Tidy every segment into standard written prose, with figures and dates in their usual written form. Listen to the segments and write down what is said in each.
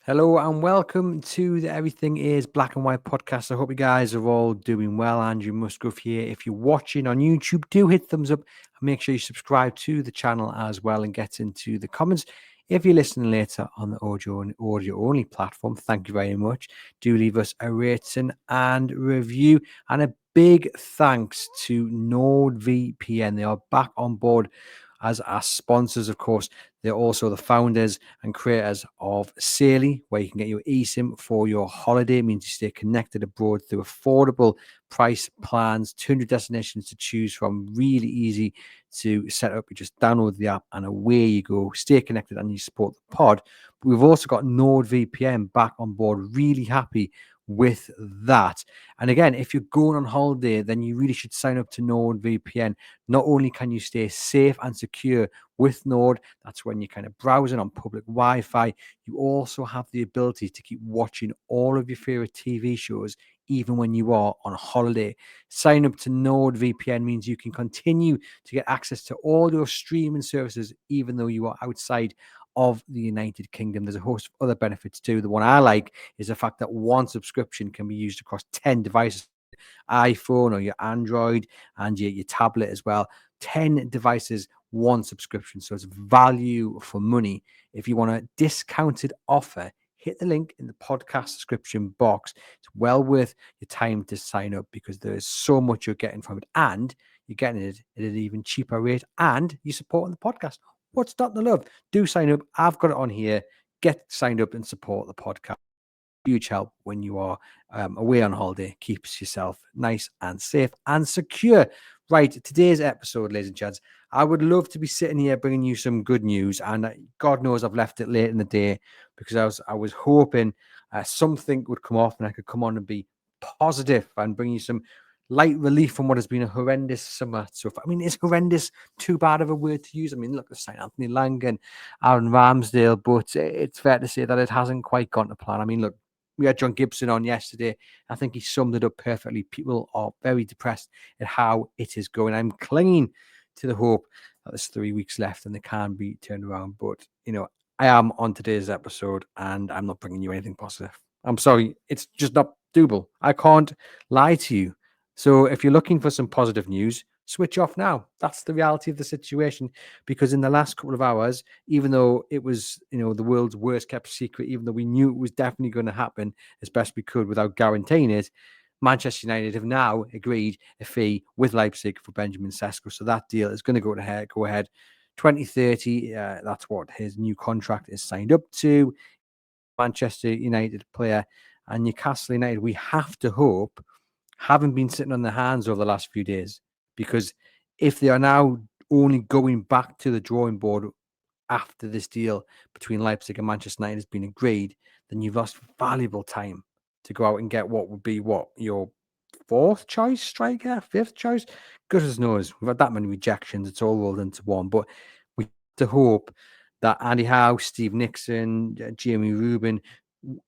Hello and welcome to the Everything is Black and White podcast. I hope you guys are all doing well. Andrew Musgrove here. If you're watching on YouTube, do hit thumbs up and make sure you subscribe to the channel as well and get into the comments. If you're listening later on the audio only platform, thank you very much. Do leave us a rating and review. And a big thanks to NORD VPN. They are back on board as our sponsors, of course. They're also the founders and creators of Saily, where you can get your eSIM for your holiday. It means you stay connected abroad through affordable price plans, 200 destinations to choose from, really easy to set up. You just download the app and away you go. Stay connected and you support the pod. But we've also got NORD VPN back on board. Really happy with that. And again, if you're going on holiday, then you really should sign up to NORD VPN. Not only can you stay safe and secure with NORD, that's when you're kind of browsing on public Wi-Fi, you also have the ability to keep watching all of your favorite TV shows even when you are on holiday. Sign up to NORD VPN means you can continue to get access to all your streaming services even though you are outside of the United Kingdom. There's a host of other benefits too. The one I like is the fact that one subscription can be used across 10 devices, iPhone or your Android and your tablet as well. 10 devices, one subscription. So it's value for money. If you want a discounted offer, hit the link in the podcast description box. It's well worth your time to sign up because there is so much you're getting from it, and you're getting it at an even cheaper rate, and you're supporting the podcast. What's not to love? Do sign up. I've got it on here. Get signed up and support the podcast. Huge help when you are away on holiday. Keeps yourself nice and safe and secure. Right, today's episode, ladies and gents, I would love to be sitting here bringing you some good news, and God knows I've left it late in the day because I was hoping something would come off and I could come on and be positive and bring you some light relief from what has been a horrendous summer so far. I mean, is horrendous too bad of a word to use? I mean, look, the St. Anthony Lang and Aaron Ramsdale, but it's fair to say that it hasn't quite gone to plan. I mean, look, we had John Gibson on yesterday. I think he summed it up perfectly. People are very depressed at how it is going. I'm clinging to the hope that there's 3 weeks left and they can be turned around. But, I am on today's episode and I'm not bringing you anything positive. I'm sorry. It's just not doable. I can't lie to you. So if you're looking for some positive news, switch off now. That's the reality of the situation, because in the last couple of hours, even though it was, the world's worst kept secret, even though we knew it was definitely going to happen as best we could without guaranteeing it, Manchester United have now agreed a fee with Leipzig for Benjamin Sesko. So that deal is going to go ahead. 2030, that's what his new contract is signed up to. Manchester United player, and Newcastle United, we have to hope, haven't been sitting on their hands over the last few days, because if they are now only going back to the drawing board after this deal between Leipzig and Manchester United has been agreed, then you've lost valuable time to go out and get what would be your fourth choice striker, fifth choice. Goodness knows, we've had that many rejections. It's all rolled into one, but we have to hope that Andy Howe, Steve Nixon, Jamie Rubin,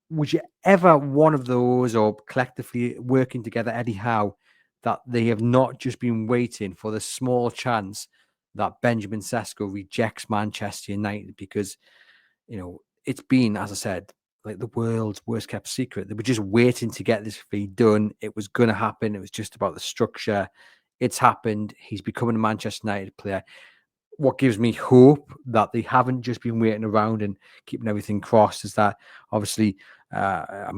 whichever one of those, or collectively working together, Eddie Howe, that they have not just been waiting for the small chance that Benjamin Sesko rejects Manchester United, because, it's been, as I said, like the world's worst kept secret. They were just waiting to get this fee done. It was going to happen. It was just about the structure. It's happened. He's becoming a Manchester United player. What gives me hope that they haven't just been waiting around and keeping everything crossed is that, obviously, I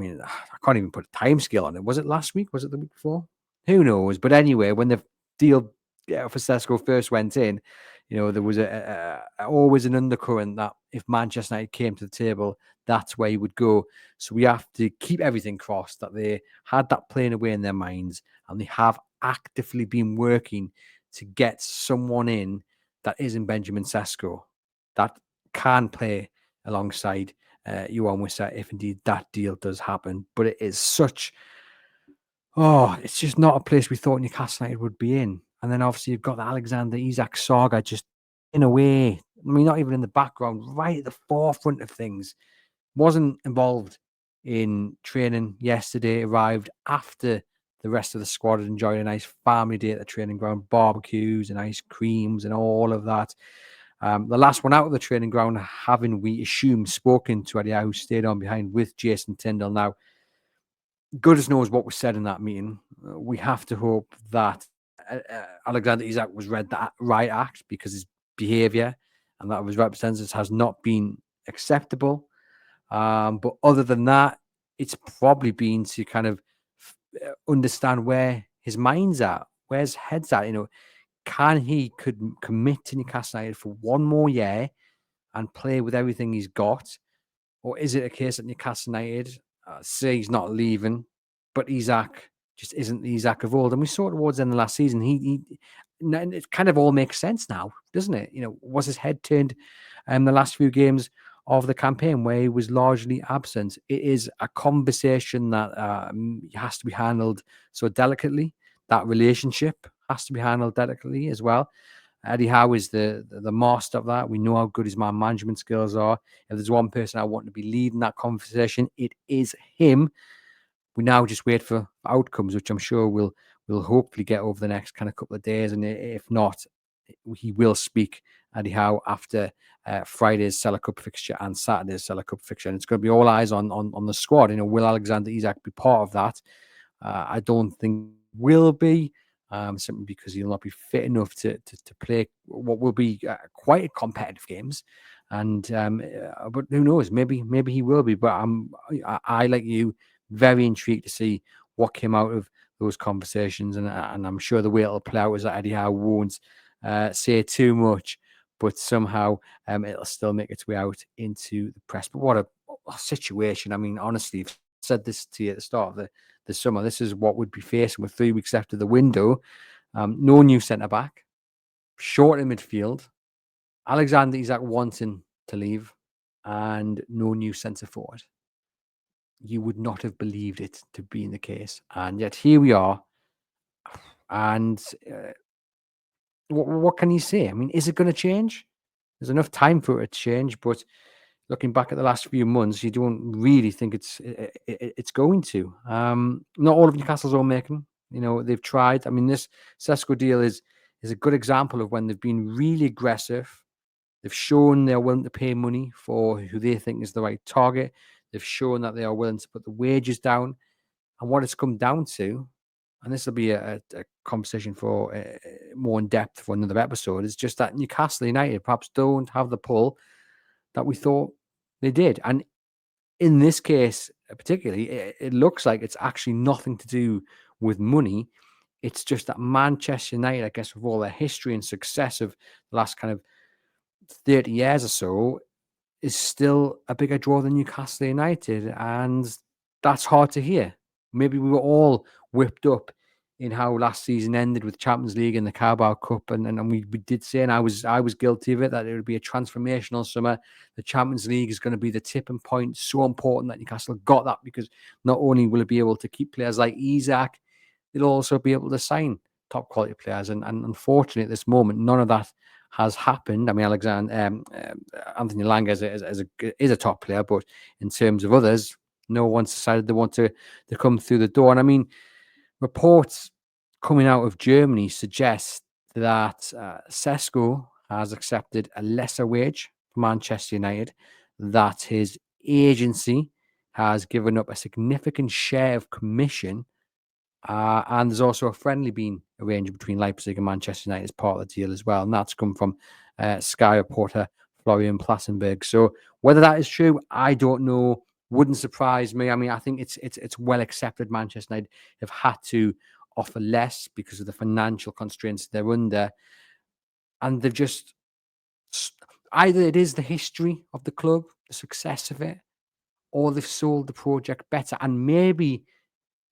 can't even put a time scale on it. Was it last week? Was it the week before? Who knows? But anyway, when the deal for Sesko first went in, there was always an undercurrent that if Manchester United came to the table, that's where he would go. So we have to keep everything crossed that they had that playing away in their minds, and they have actively been working to get someone in that isn't Benjamin Sesko, that can play alongside Johan Wissa if indeed that deal does happen. But it is it's just not a place we thought Newcastle United would be in. And then obviously you've got the Alexander Isak saga just in a way. I mean, not even in the background, right at the forefront of things. Wasn't involved in training yesterday, arrived after the rest of the squad had enjoyed a nice family day at the training ground, barbecues and ice creams and all of that. The last one out of the training ground, having, we assume, spoken to Eddie Howe, who stayed on behind with Jason Tyndall. Now, goodness knows what was said in that meeting. We have to hope that Alexander Isak was read that right act, because his behaviour and that of his representatives has not been acceptable. But other than that, it's probably been to kind of understand where his mind's at, where his head's at. Can he commit to Newcastle United for one more year and play with everything he's got? Or is it a case that Newcastle United say he's not leaving, but Isak just isn't the Isak of old? And we saw towards the end of last season, and it kind of all makes sense now, doesn't it? Was his head turned the last few games of the campaign where he was largely absent? It is a conversation that has to be handled so delicately. That relationship has to be handled delicately as well. Eddie Howe is the master of that. We know how good his man management skills are. If there's one person I want to be leading that conversation, it is him. We now just wait for outcomes, which I'm sure we'll hopefully get over the next kind of couple of days. And if not, he will speak, Eddie Howe, after Friday's Saily Cup fixture and Saturday's Saily Cup fixture. And it's going to be all eyes on the squad. Will Alexander Isak be part of that? I don't think will be. Simply because he'll not be fit enough to play what will be quite competitive games, and but who knows? Maybe he will be. But I like you, very intrigued to see what came out of those conversations, and I'm sure the way it'll play out is that Eddie Howe won't say too much, but somehow it'll still make its way out into the press. But what a situation! I mean, honestly, I've said this to you at the start of the summer. This is what we'd be facing with 3 weeks after the window. No new centre back, short in midfield, Alexander Isak wanting to leave, and no new centre forward. You would not have believed it to be in the case, and yet here we are. And what can you say? I mean, is it going to change? There's enough time for it to change, but looking back at the last few months, you don't really think it's going to. Not all of Newcastle's own making. They've tried. I mean, this Sesko deal is a good example of when they've been really aggressive. They've shown they're willing to pay money for who they think is the right target. They've shown that they are willing to put the wages down. And what it's come down to, and this will be a conversation for more in depth for another episode, is just that Newcastle United perhaps don't have the pull that we thought they did. And in this case, particularly, it looks like it's actually nothing to do with money. It's just that Manchester United, I guess, with all their history and success of the last kind of 30 years or so, is still a bigger draw than Newcastle United. And that's hard to hear. Maybe we were all whipped up in how last season ended with Champions League and the Carabao Cup, and we did say, and I was guilty of it, that it would be a transformational summer. The Champions League is going to be the tipping point. So important that Newcastle got that, because not only will it be able to keep players like Isak, it'll also be able to sign top quality players. And unfortunately, at this moment, none of that has happened. I mean, Anthony Lang is a top player, but in terms of others, no one's decided they want to come through the door. And I mean, reports coming out of Germany suggest that Sesko has accepted a lesser wage for Manchester United, that his agency has given up a significant share of commission, and there's also a friendly being arranged between Leipzig and Manchester United as part of the deal as well. And that's come from Sky reporter Florian Plassenberg. So whether that is true, I don't know. Wouldn't surprise me. I mean, I think it's well accepted Manchester United have had to offer less because of the financial constraints they're under. And they've just, either it is the history of the club, the success of it, or they've sold the project better. And maybe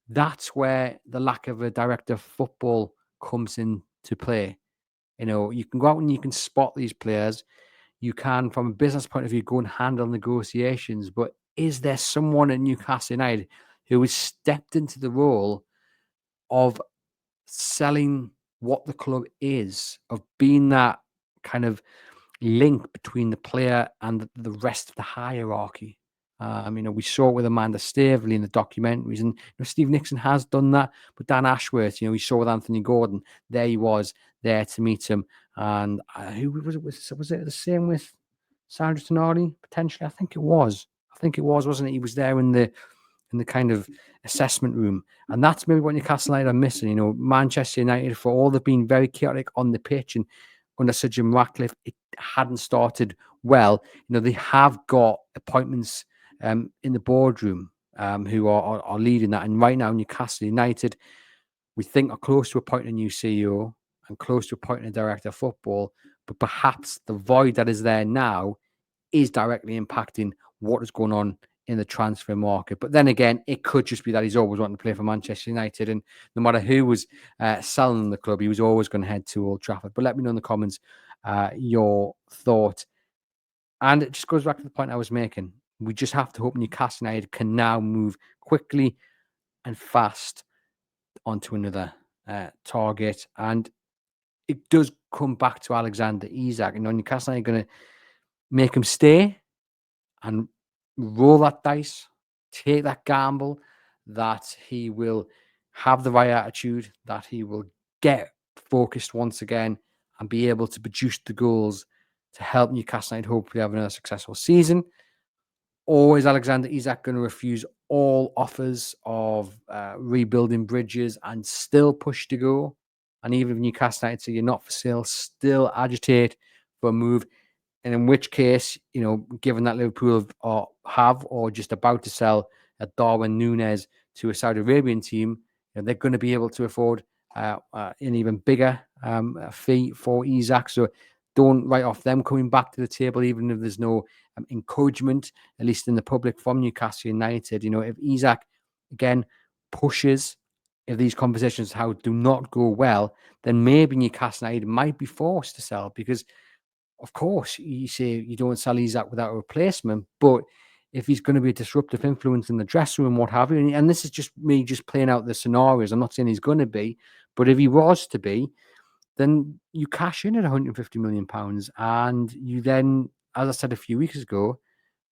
that's where the lack of a director of football comes into play. You can go out and you can spot these players. You can, from a business point of view, go and handle negotiations. But is there someone at Newcastle United who has stepped into the role of selling what the club is, of being that kind of link between the player and the rest of the hierarchy? We saw it with Amanda Staveley in the documentaries, and Steve Nixon has done that. But Dan Ashworth, we saw with Anthony Gordon, there he was there to meet him. And who was it? Was it the same with Sandro Tonali? Potentially, I think it was. Wasn't it? He was there in the kind of assessment room, and that's maybe what Newcastle United are missing. Manchester United, for all they've been very chaotic on the pitch, and under Sir Jim Ratcliffe, it hadn't started well. They have got appointments in the boardroom who are leading that. And right now, Newcastle United, we think, are close to appointing a new CEO and close to appointing a director of football. But perhaps the void that is there now is directly impacting what is going on in the transfer market. But then again, it could just be that he's always wanting to play for Manchester United. And no matter who was selling the club, he was always going to head to Old Trafford. But let me know in the comments your thought. And it just goes back to the point I was making. We just have to hope Newcastle United can now move quickly and fast onto another target. And it does come back to Alexander Isak. Newcastle United are going to make him stay and roll that dice, take that gamble that he will have the right attitude, that he will get focused once again and be able to produce the goals to help Newcastle United hopefully have another successful season? Or is Alexander Isak going to refuse all offers of rebuilding bridges and still push to go? And even if Newcastle United say you're not for sale, still agitate for a move? And in which case, given that Liverpool have or just about to sell Darwin Núñez to a Saudi Arabian team, they're going to be able to afford an even bigger fee for Isak. So don't write off them coming back to the table, even if there's no encouragement, at least in the public, from Newcastle United. If Isak, again, pushes, if these conversations do not go well, then maybe Newcastle United might be forced to sell, because of course, you say you don't sell Isak without a replacement, but if he's going to be a disruptive influence in the dressing room, what have you, and this is just me just playing out the scenarios, I'm not saying he's going to be, but if he was to be, then you cash in at £150 million, and you then, as I said a few weeks ago,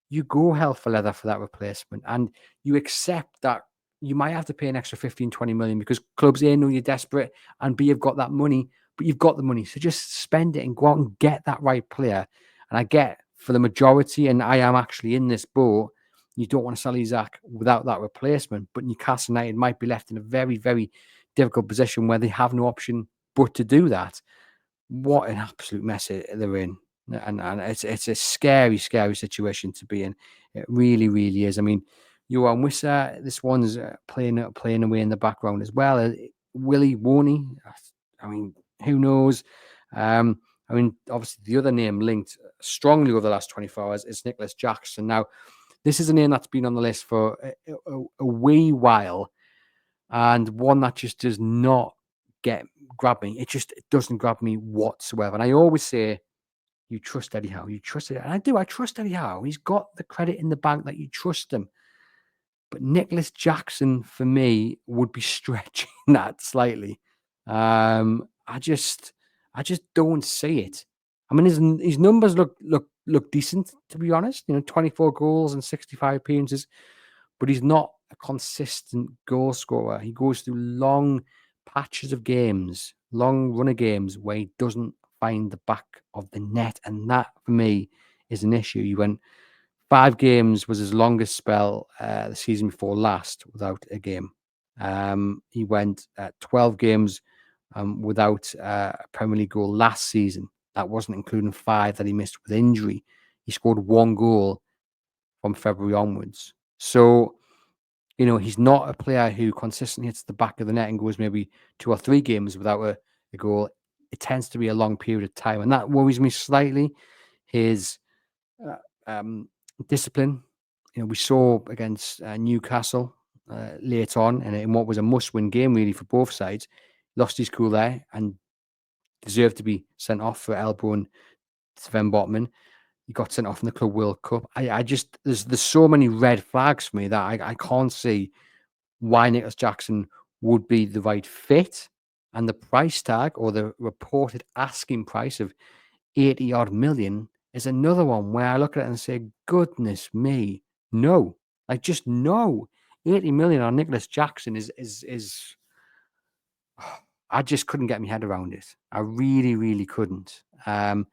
you go hell for leather for that replacement, and you accept that you might have to pay an extra 15, 20 million because clubs A know you're desperate and B have got that money, but you've got the money. So just spend it and go out and get that right player. And I get for the majority, and I am actually in this boat, you don't want to sell Isak without that replacement. But Newcastle United might be left in a very, very difficult position where they have no option but to do that. What an absolute mess they're in. And it's a scary, scary situation to be in. It really, really is. I mean, Johan Wissa, this one's playing away in the background as well. Willie Warney, I mean, who knows? Obviously, the other name linked strongly over the last 24 hours is Nicolas Jackson. Now, this is a name that's been on the list for a wee while, and one that just does not grab me. It doesn't grab me whatsoever. And I always say, you trust Eddie Howe. You trust it. And I do. I trust Eddie Howe. He's got the credit in the bank that you trust him. But Nicolas Jackson, for me, would be stretching that slightly. I just don't see it. I mean, his numbers look decent, to be honest. 24 goals and 65 appearances, but he's not a consistent goal scorer. He goes through long patches of games, long run of games where he doesn't find the back of the net, and that for me is an issue. He went 5 games was his longest spell the season before last without a game. He went 12 games without a Premier League goal last season. That wasn't including 5 that he missed with injury. He scored 1 goal from February onwards. So, he's not a player who consistently hits the back of the net and goes maybe 2 or 3 games without a goal. It tends to be a long period of time, and that worries me slightly. His discipline, we saw against Newcastle late on, and in what was a must-win game really for both sides, lost his cool there and deserved to be sent off for elbowing Sven Botman. He got sent off in the Club World Cup. I just there's so many red flags for me that I can't see why Nicolas Jackson would be the right fit. And the price tag, or the reported asking price of 80 odd million, is another one where I look at it and say, goodness me, No. Like, just no. 80 million on Nicolas Jackson is I just couldn't get my head around it. I really, really couldn't. I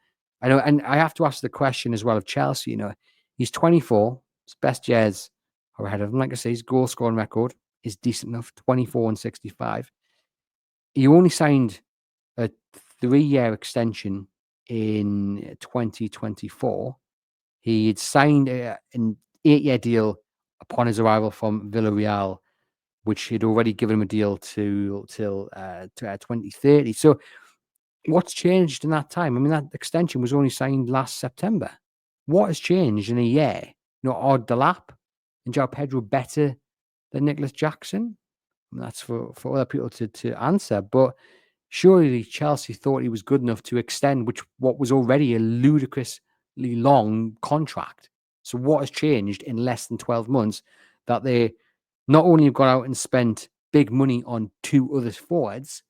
know, and I have to ask the question as well of Chelsea. He's 24. His best years are ahead of him. Like I say, his goal scoring record is decent enough, 24 and 65. He only signed a 3-year extension in 2024. He had signed an 8-year deal upon his arrival from Villarreal, which had already given him a deal till 2030. So what's changed in that time? I mean, that extension was only signed last September. What has changed in a year? Are Delap and João Pedro better than Nicolas Jackson? I mean, that's for other people to answer. But surely Chelsea thought he was good enough to extend what was already a ludicrously long contract. So what has changed in less than 12 months that they not only have gone out and spent big money on 2 other forwards,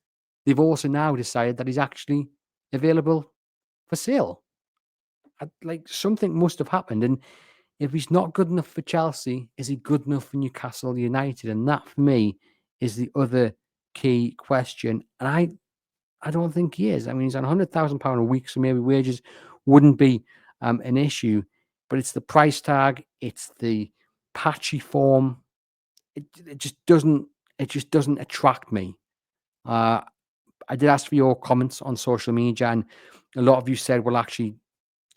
they've also now decided that he's actually available for sale? Like, something must have happened. And if he's not good enough for Chelsea, is he good enough for Newcastle United? And that, for me, is the other key question. And I don't think he is. I mean, he's on £100,000 a week, so maybe wages wouldn't be an issue. But it's the price tag, it's the patchy form. It just doesn't attract me. I did ask for your comments on social media, and a lot of you said, "Well, actually,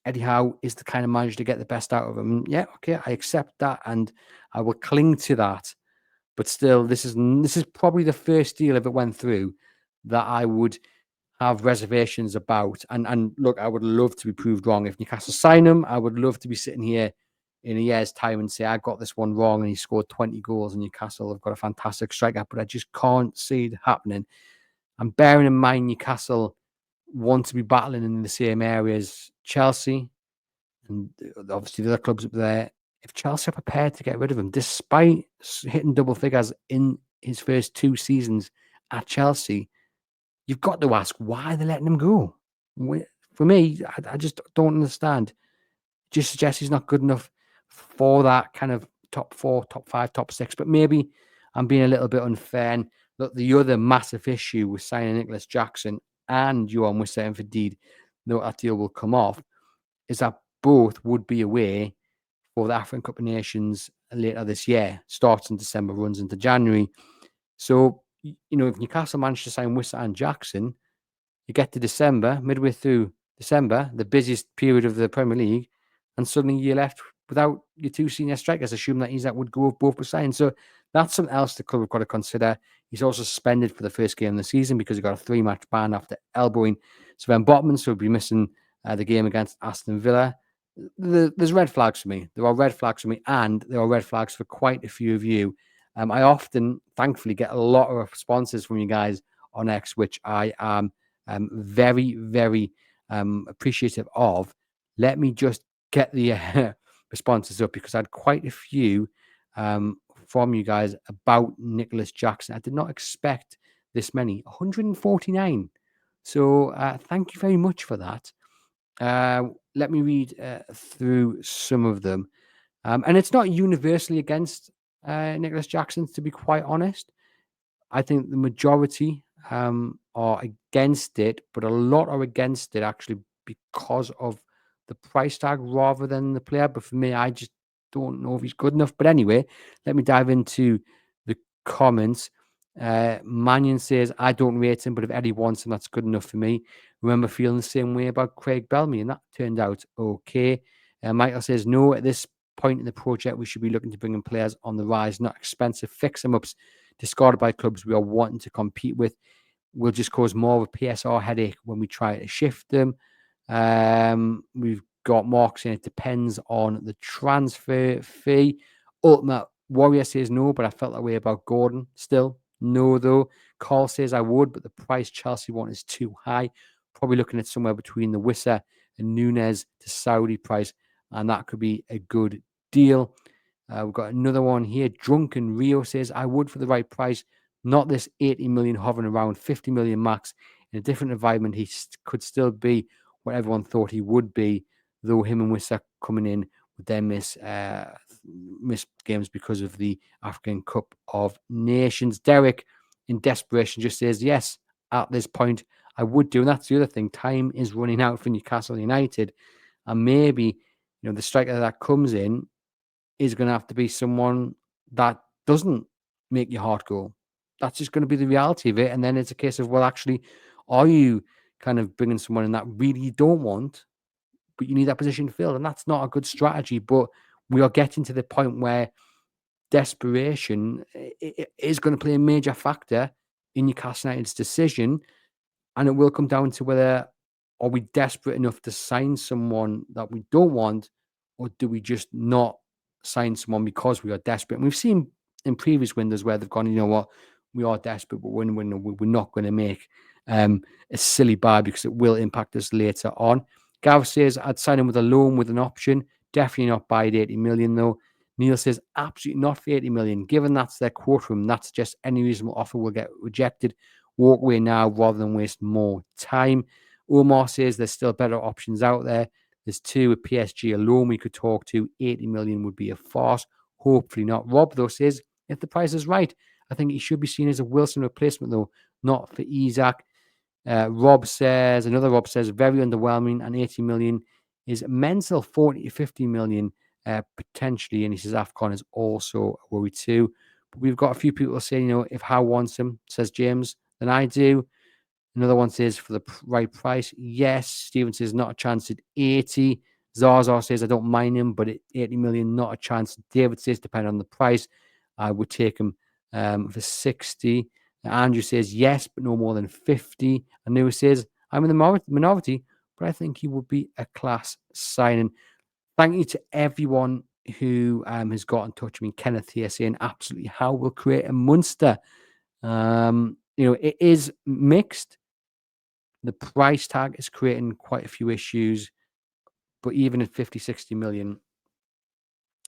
Eddie Howe is the kind of manager to get the best out of him." Yeah, okay, I accept that, and I will cling to that. But still, this is probably the first deal, if it went through, that I would have reservations about. And look, I would love to be proved wrong. If Newcastle sign him, I would love to be sitting here in a year's time and say I got this one wrong and he scored 20 goals and Newcastle have got a fantastic striker, but I just can't see it happening. And bearing in mind Newcastle want to be battling in the same areas Chelsea and obviously the other clubs up there. If Chelsea are prepared to get rid of him, despite hitting double figures in his first 2 seasons at Chelsea, you've got to ask why they're letting him go. For me, I just don't understand. Just suggests he's not good enough for that kind of top 4, top 5, top 6. But maybe I'm being a little bit unfair. And look, the other massive issue with signing Nicolas Jackson and Johan Wissa, and indeed, though that deal will come off, is that both would be away for the African Cup of Nations later this year. Starts in December, runs into January. So, if Newcastle manage to sign Wissa and Jackson, you get to December, midway through December, the busiest period of the Premier League, and suddenly you're left without your 2 senior strikers, assume that Isak would go both were signed. So that's something else the club have got to consider. He's also suspended for the first game of the season because he got a 3-match ban after elbowing Sven Botman, so he'll be missing the game against Aston Villa. There's red flags for me. There are red flags for me, and there are red flags for quite a few of you. I often, thankfully, get a lot of responses from you guys on X, which I am very, very appreciative of. Let me just get the responses up because I had quite a few from you guys about Nicolas Jackson. I did not expect this many, 149. So thank you very much for that. Let me read through some of them. And it's not universally against Nicolas Jackson, to be quite honest. I think the majority are against it, but a lot are against it actually because of the price tag rather than the player. But for me, I just don't know if he's good enough. But anyway, let me dive into the comments. Mannion says, I don't rate him, but if Eddie wants him, that's good enough for me. Remember feeling the same way about Craig Bellamy, and that turned out okay. Michael says, no, at this point in the project, we should be looking to bring in players on the rise, not expensive fix-em-ups discarded by clubs we are wanting to compete with. Will just cause more of a PSR headache when we try to shift them. We've got Mark saying it depends on the transfer fee. Ultimate Warrior says no, but I felt that way about Gordon. Still no, though. Carl says I would, but the price Chelsea want is too high. Probably looking at somewhere between the Wissa and Nunez to Saudi price, and that could be a good deal. We've got another one here. Drunken Rio says, I would for the right price, not this 80 million hovering around 50 million max. In a different environment, he could still be what everyone thought he would be, though him and Wissa coming in would then miss missed games because of the African Cup of Nations. Derek, in desperation, just says, yes, at this point, I would do. And that's the other thing. Time is running out for Newcastle United. And maybe, the striker that comes in is going to have to be someone that doesn't make your heart go. That's just going to be the reality of it. And then it's a case of, well, actually, are you kind of bringing someone in that really you don't want, but you need that position filled? And that's not a good strategy. But we are getting to the point where desperation is going to play a major factor in Newcastle United's decision. And it will come down to whether are we desperate enough to sign someone that we don't want, or do we just not sign someone because we are desperate? And we've seen in previous windows where they've gone, you know what, we are desperate, but we're not going to make a silly buy because it will impact us later on. Gav says, I'd sign him with a loan with an option. Definitely not buy at 80 million, though. Neil says, absolutely not for 80 million. Given that's their quote room, that suggests any reasonable offer will get rejected. Walk away now rather than waste more time. Omar says there's still better options out there. There's two with PSG alone we could talk to. 80 million would be a farce. Hopefully not. Rob, though, says if the price is right, I think he should be seen as a Wilson replacement, though, not for Isak. Another Rob says, very underwhelming, and 80 million is mental. 40 to 50 million potentially. And he says AFCON is also a worry too. But we've got a few people saying, if Howe wants him, says James, then I do. Another one says for the right price, yes. Steven says not a chance at 80. Zaza says I don't mind him, but at 80 million, not a chance. David says depending on the price, I would take him for 60. Andrew says yes, but no more than 50. And Lewis says I'm in the minority, but I think he would be a class signing. Thank you to everyone who has got in touch with me. Kenneth here saying absolutely how we'll create a monster. It is mixed. The price tag is creating quite a few issues, but even at 50, 60 million,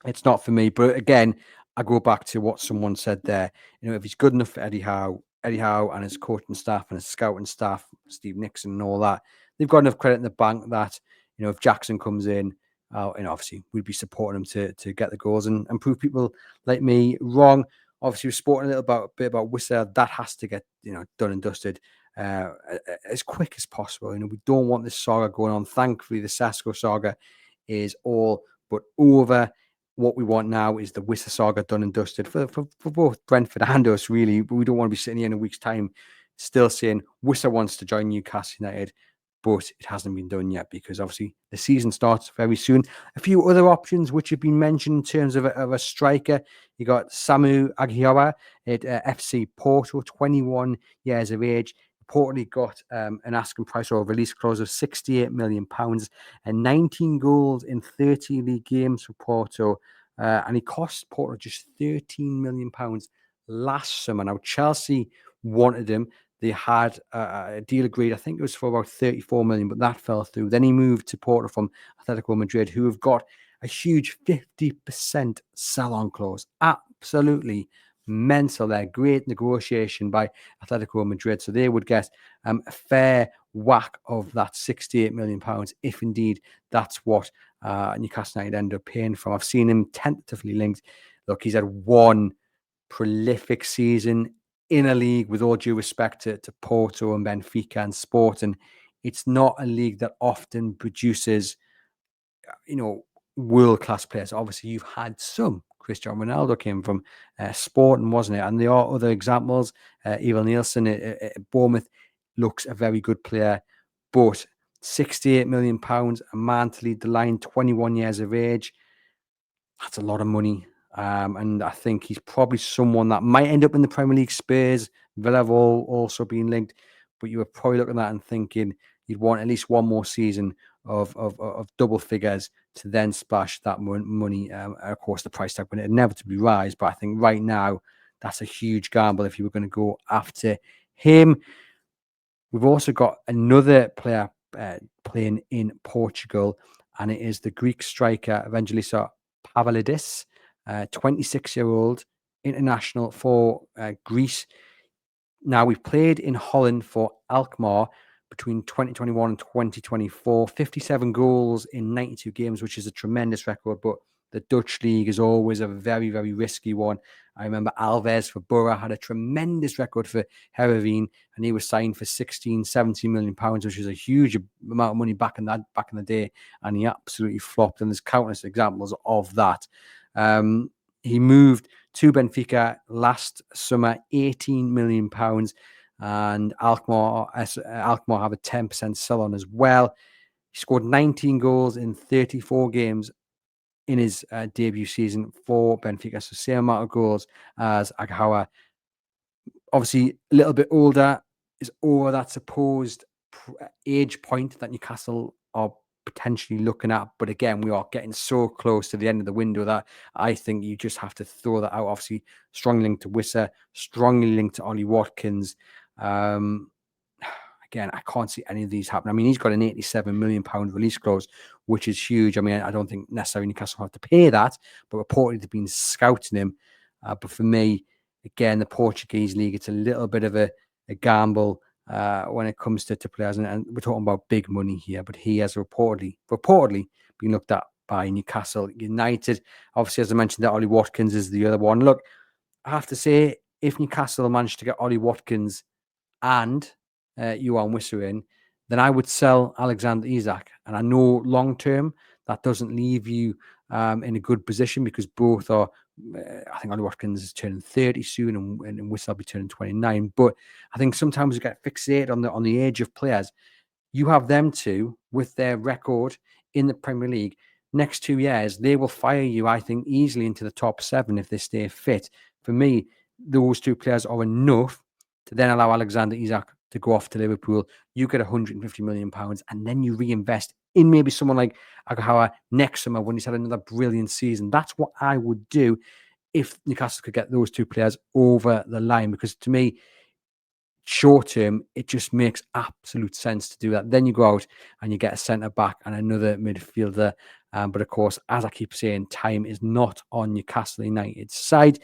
it's not for me. But again, I go back to what someone said there. If he's good enough for Eddie Howe and his coaching staff and his scouting staff, Steve Nixon and all that, they've got enough credit in the bank that, if Jackson comes in, obviously we'd be supporting him to get the goals and prove people like me wrong. Obviously, we're sporting a bit about Wissa. That has to get, done and dusted as quick as possible. We don't want this saga going on. Thankfully, the Sesko saga is all but over. What we want now is the Wissa saga done and dusted for both Brentford and us, really. But we don't want to be sitting here in a week's time still saying Wissa wants to join Newcastle United, but it hasn't been done yet because obviously the season starts very soon. A few other options which have been mentioned in terms of a striker. You got Samu Aguiara at FC Porto, 21 years of age. Reportedly got an asking price or a release clause of £68 million and 19 goals in 30 league games for Porto. And he cost Porto just £13 million last summer. Now, Chelsea wanted him. They had a deal agreed. I think it was for about 34 million, but that fell through. Then he moved to Porto from Atletico Madrid, who have got a huge 50% sell-on clause. Absolutely mental there. Great negotiation by Atletico Madrid. So they would get a fair whack of that £68 million if indeed that's what Newcastle United end up paying for. I've seen him tentatively linked. Look, he's had one prolific season in a league, with all due respect to Porto and Benfica and Sporting. It's not a league that often produces, world-class players. Obviously, you've had some. Cristiano Ronaldo came from Sporting, wasn't it? And there are other examples. Evan Nielsen at Bournemouth looks a very good player, but £68 million, a man to lead the line, 21 years of age. That's a lot of money. And I think he's probably someone that might end up in the Premier League. Spurs, Villa have also been linked, but you were probably looking at that and thinking you'd want at least one more season of double figures to then splash that money. Of course, the price tag will inevitably rise, but I think right now that's a huge gamble if you were going to go after him. We've also got another player playing in Portugal, and it is the Greek striker Evangelos Pavlidis, 26-year-old international for Greece. Now, we've played in Holland for Alkmaar between 2021 and 2024, 57 goals in 92 games, which is a tremendous record. But The Dutch league is always a very, very risky one. I remember Alves for Borough had a tremendous record for Heerenveen, and he was signed for 16, 17 million pounds, which is a huge amount of money back in the day, and he absolutely flopped. And there's countless examples of that. He moved to Benfica last summer, 18 million pounds, and Alkmaar have a 10% sell on as well. He scored 19 goals in 34 games in his debut season for Benfica, so same amount of goals as Agawa. Obviously, a little bit older, is over that supposed age point that Newcastle are potentially looking at. But again, we are getting so close to the end of the window that I think you just have to throw that out. Obviously, strongly linked to Wissa, strongly linked to Ollie Watkins. Again, I can't see any of these happen. I mean, he's got an £87 million release clause, which is huge. I mean, I don't think necessarily Newcastle have to pay that, but reportedly they've been scouting him. But for me, again, the Portuguese league, it's a little bit of a gamble when it comes to players. And we're talking about big money here, but he has reportedly been looked at by Newcastle United. Obviously, as I mentioned, that Ollie Watkins is the other one. Look, I have to say, if Newcastle managed to get Ollie Watkins and Johan Wissa in, then I would sell Alexander Isak. And I know long term that doesn't leave you in a good position because both are, I think Ollie Watkins is turning 30 soon and Wissa will be turning 29. But I think sometimes we get fixated on the age of players. You have them two with their record in the Premier League. Next 2 years, they will fire you, I think, easily into the top 7 if they stay fit. For me, those two players are enough to then allow Alexander Isak to go off to Liverpool. You get £150 million, and then you reinvest in maybe someone like Agawa next summer when he's had another brilliant season. That's what I would do if Newcastle could get those two players over the line, because to me, short term, it just makes absolute sense to do that. Then you go out and you get a centre back and another midfielder. But of course, as I keep saying, time is not on Newcastle United's side.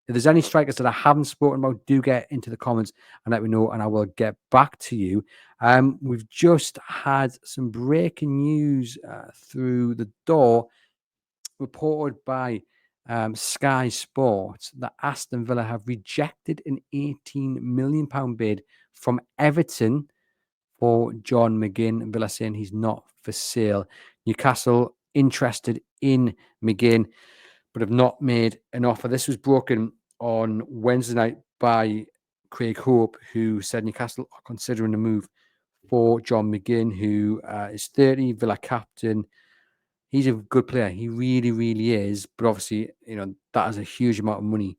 If there's any strikers that I haven't spoken about, do get into the comments and let me know, and I will get back to you. We've just had some breaking news through the door, reported by Sky Sports, that Aston Villa have rejected an £18 million bid from Everton for John McGinn. Villa saying he's not for sale. Newcastle interested in McGinn, but have not made an offer. This was broken on Wednesday night by Craig Hope, who said Newcastle are considering a move for John McGinn, who is 30, Villa captain. He's a good player. He really, really is. But obviously, that is a huge amount of money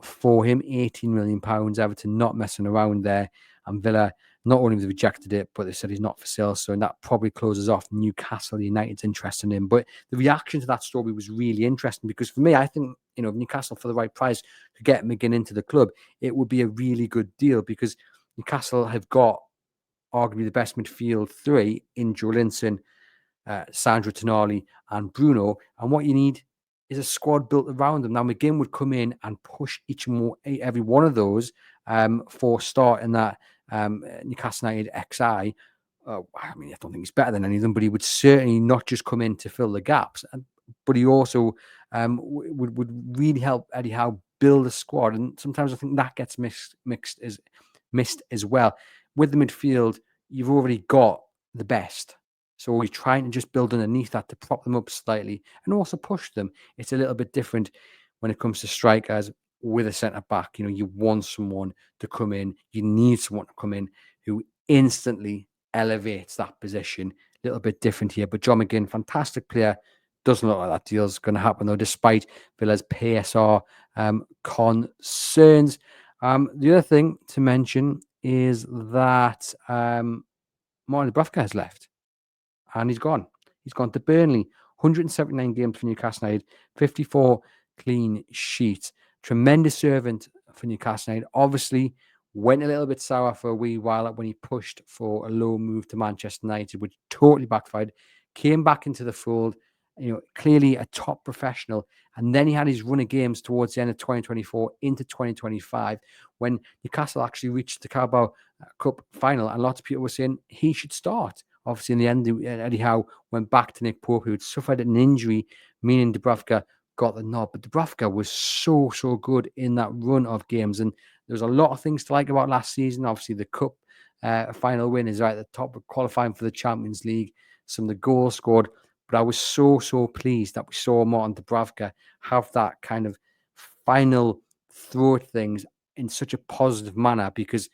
for him. £18 million. Everton not messing around there. And Villa, not only have they rejected it, but they said he's not for sale. So that probably closes off Newcastle United's interest in him. But the reaction to that story was really interesting because for me, I think, if Newcastle for the right price could get McGinn into the club, it would be a really good deal because Newcastle have got arguably the best midfield three in Joelinton, Sandro Tonali and Bruno, and what you need is a squad built around them. Now McGinn would come in and push every one of those for start in that Newcastle United XI. I mean, I don't think he's better than any of them, but he would certainly not just come in to fill the gaps, but he also would really help Eddie Howe build a squad. And sometimes I think that gets missed as well. With the midfield, you've already got the best. So we're trying to just build underneath that to prop them up slightly and also push them. It's a little bit different when it comes to strikers with a centre back. You want someone to come in. You need someone to come in who instantly elevates that position. A little bit different here. But John McGinn, fantastic player. Doesn't look like that deal's going to happen, though, despite Villa's PSR concerns. The other thing to mention is that Martin Dubravka has left. And he's gone. He's gone to Burnley. 179 games for Newcastle United, 54 clean sheets. Tremendous servant for Newcastle United. Obviously, went a little bit sour for a wee while when he pushed for a low move to Manchester United, which totally backfired. Came back into the fold, clearly a top professional. And then he had his run of games towards the end of 2024 into 2025 when Newcastle actually reached the Carabao Cup final. And lots of people were saying he should start. Obviously, in the end, Eddie Howe went back to Nick Pope, who had suffered an injury, meaning Dubravka got the nod. But Dubravka was so good in that run of games. And there was a lot of things to like about last season. Obviously, the Cup final win is right at the top of qualifying for the Champions League. Some of the goals scored. But I was so pleased that we saw Martin Dubravka have that kind of final throw at things in such a positive manner, because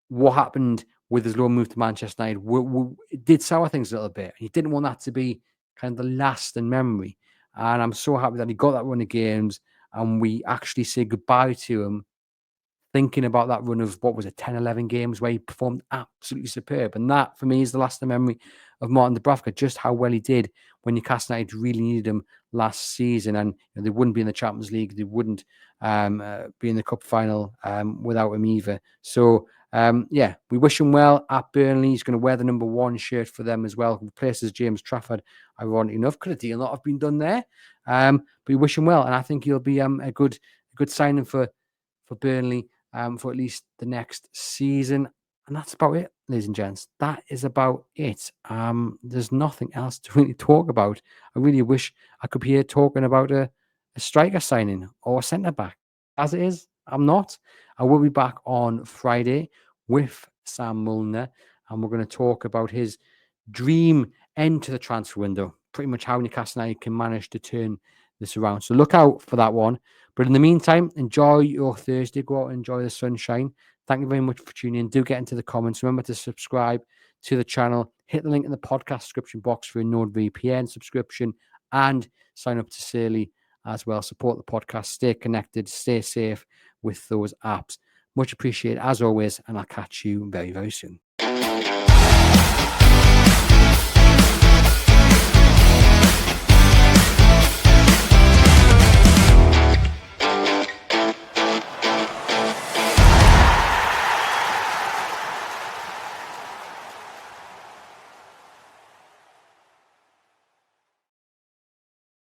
what happened with his loan move to Manchester United it did sour things a little bit. He didn't want that to be kind of the last in memory. And I'm so happy that he got that run of games and we actually say goodbye to him, thinking about that run of, what was it, 10, 11 games where he performed absolutely superb. And that, for me, is the last memory of Martin Dubravka, just how well he did when Newcastle United really needed him last season. And they wouldn't be in the Champions League. They wouldn't be in the Cup final without him either. So, we wish him well at Burnley. He's going to wear the number 1 shirt for them as well. Replaces James Trafford, ironically enough. Could a deal not have been done there? But we wish him well. And I think he'll be a good signing for Burnley for at least the next season. And that's about it, ladies and gents. That is about it. There's nothing else to really talk about. I really wish I could be here talking about a striker signing or a centre back. As it is, I'm not. I will be back on Friday with Sam Milner, and we're going to talk about his dream end to the transfer window. Pretty much how Newcastle United can manage to turn this around. So look out for that one. But in the meantime, enjoy your Thursday. Go out and enjoy the sunshine. Thank you very much for tuning in. Do get into the comments. Remember to subscribe to the channel. Hit the link in the podcast description box for a NORD VPN subscription and sign up to Saily as well. Support the podcast. Stay connected. Stay safe with those apps. Much appreciated as always, and I'll catch you very, very soon.